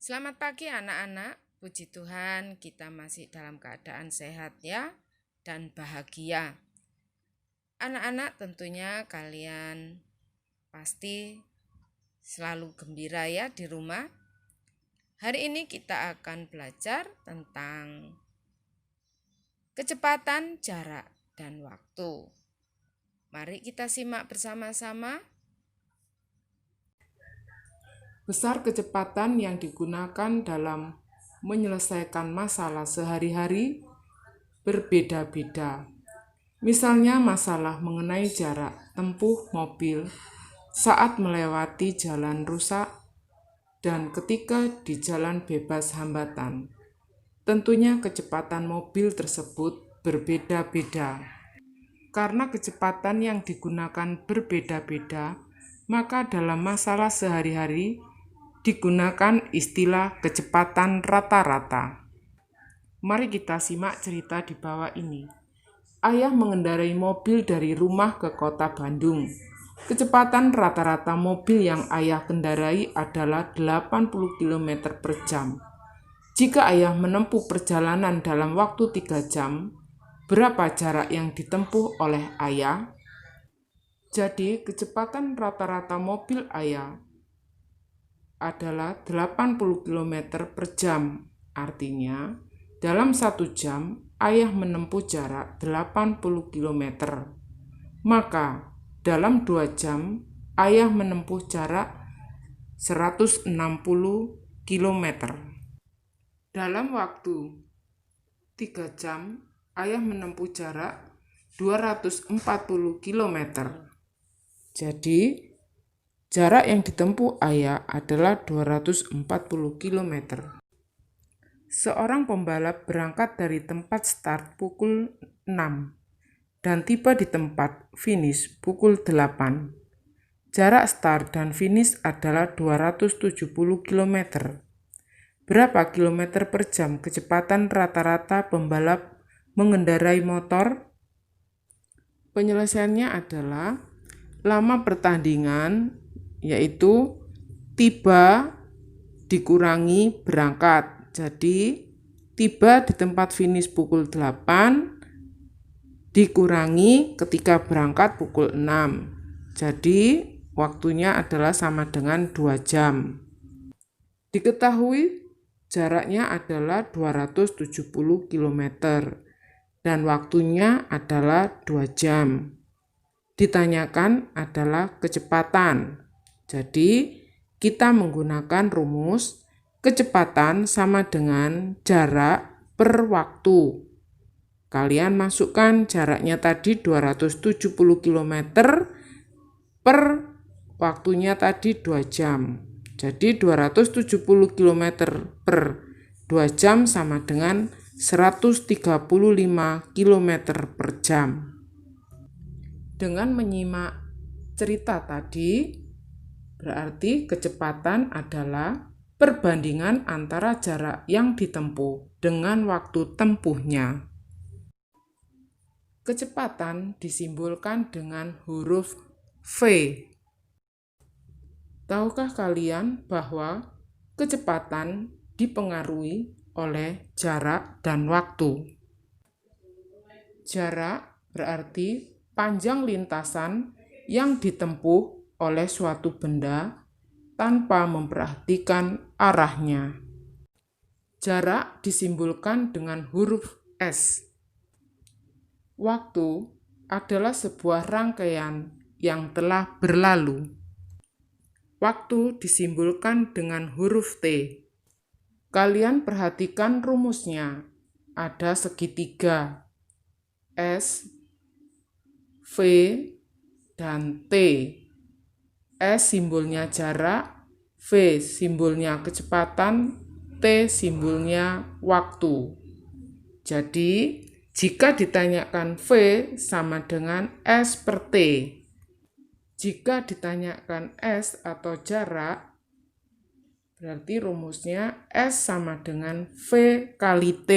Selamat pagi anak-anak, puji Tuhan kita masih dalam keadaan sehat ya dan bahagia. Anak-anak tentunya kalian pasti selalu gembira ya di rumah. Hari ini kita akan belajar tentang kecepatan, jarak, dan waktu. Mari kita simak bersama-sama. Besar kecepatan yang digunakan dalam menyelesaikan masalah sehari-hari berbeda-beda. Misalnya masalah mengenai jarak tempuh mobil saat melewati jalan rusak dan ketika di jalan bebas hambatan. Tentunya kecepatan mobil tersebut berbeda-beda. Karena kecepatan yang digunakan berbeda-beda, maka dalam masalah sehari-hari digunakan istilah kecepatan rata-rata. Mari kita simak cerita di bawah ini. Ayah mengendarai mobil dari rumah ke kota Bandung. Kecepatan rata-rata mobil yang ayah kendarai adalah 80 km per jam. Jika ayah menempuh perjalanan dalam waktu 3 jam, berapa jarak yang ditempuh oleh ayah? Jadi, kecepatan rata-rata mobil ayah adalah 80 km per jam. Artinya, dalam 1 jam, ayah menempuh jarak 80 km. Maka, dalam 2 jam, ayah menempuh jarak 160 km. Dalam waktu 3 jam, ayah menempuh jarak 240 km. Jadi, jarak yang ditempuh ayah adalah 240 km. Seorang pembalap berangkat dari tempat start pukul 6 dan tiba di tempat finish pukul 8. Jarak start dan finish adalah 270 km. Berapa kilometer per jam kecepatan rata-rata pembalap mengendarai motor? Penyelesaiannya adalah lama pertandingan yaitu tiba dikurangi berangkat. Jadi tiba di tempat finish pukul 8 dikurangi ketika berangkat pukul 6. Jadi waktunya adalah sama dengan 2 jam. Diketahui jaraknya adalah 270 km dan waktunya adalah 2 jam. Ditanyakan adalah kecepatan. Jadi, kita menggunakan rumus kecepatan sama dengan jarak per waktu. Kalian masukkan jaraknya tadi 270 km per waktunya tadi 2 jam. Jadi 270 km per 2 jam sama dengan 135 km per jam. Dengan menyimak cerita tadi, berarti kecepatan adalah perbandingan antara jarak yang ditempuh dengan waktu tempuhnya. Kecepatan disimbolkan dengan huruf V. Tahukah kalian bahwa kecepatan dipengaruhi oleh jarak dan waktu? Jarak berarti panjang lintasan yang ditempuh oleh suatu benda tanpa memperhatikan arahnya. Jarak disimbolkan dengan huruf S. Waktu adalah sebuah rangkaian yang telah berlalu. Waktu disimbolkan dengan huruf T. Kalian perhatikan rumusnya. Ada segitiga S, V, dan T. S simbolnya jarak, V simbolnya kecepatan, T simbolnya waktu. Jadi, jika ditanyakan V sama dengan S per T. Jika ditanyakan S atau jarak, berarti rumusnya S sama dengan V kali T.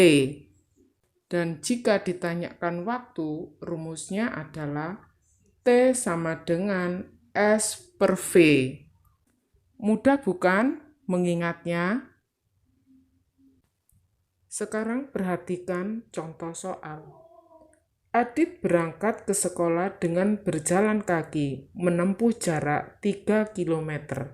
Dan jika ditanyakan waktu, rumusnya adalah T sama dengan S per V. Mudah bukan mengingatnya? Sekarang perhatikan contoh soal. Adit berangkat ke sekolah dengan berjalan kaki menempuh jarak 3 km.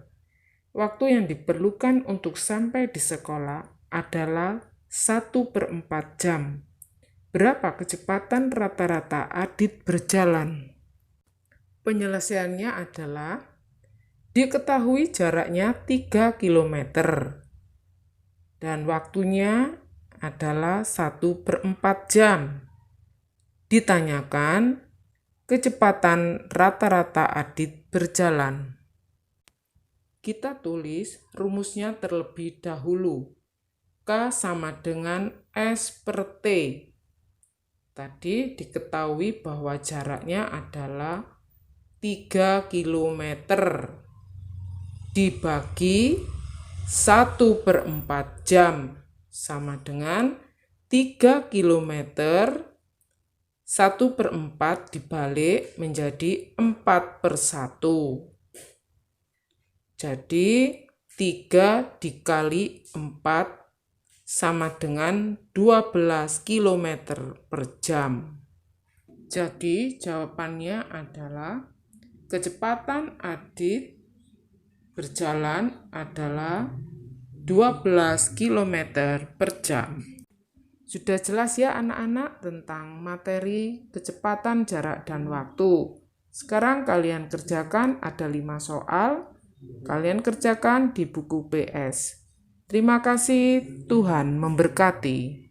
Waktu yang diperlukan untuk sampai di sekolah adalah 1/4 jam. Berapa kecepatan rata-rata Adit berjalan? Penyelesaiannya adalah diketahui jaraknya 3 km dan waktunya adalah 1/4 jam. Ditanyakan kecepatan rata-rata Adit berjalan. Kita tulis rumusnya terlebih dahulu. K sama dengan S/T. Tadi diketahui bahwa jaraknya adalah 3 km. Dibagi 1/4 jam sama dengan 3 km 1/4 dibalik menjadi 4/1. Jadi 3 dikali 4 sama dengan 12 km per jam. Jadi jawabannya adalah kecepatan Adit berjalan adalah 12 km per jam. Sudah jelas ya anak-anak tentang materi kecepatan, jarak, dan waktu. Sekarang kalian kerjakan, ada 5 soal. Kalian kerjakan di buku PS. Terima kasih, Tuhan memberkati.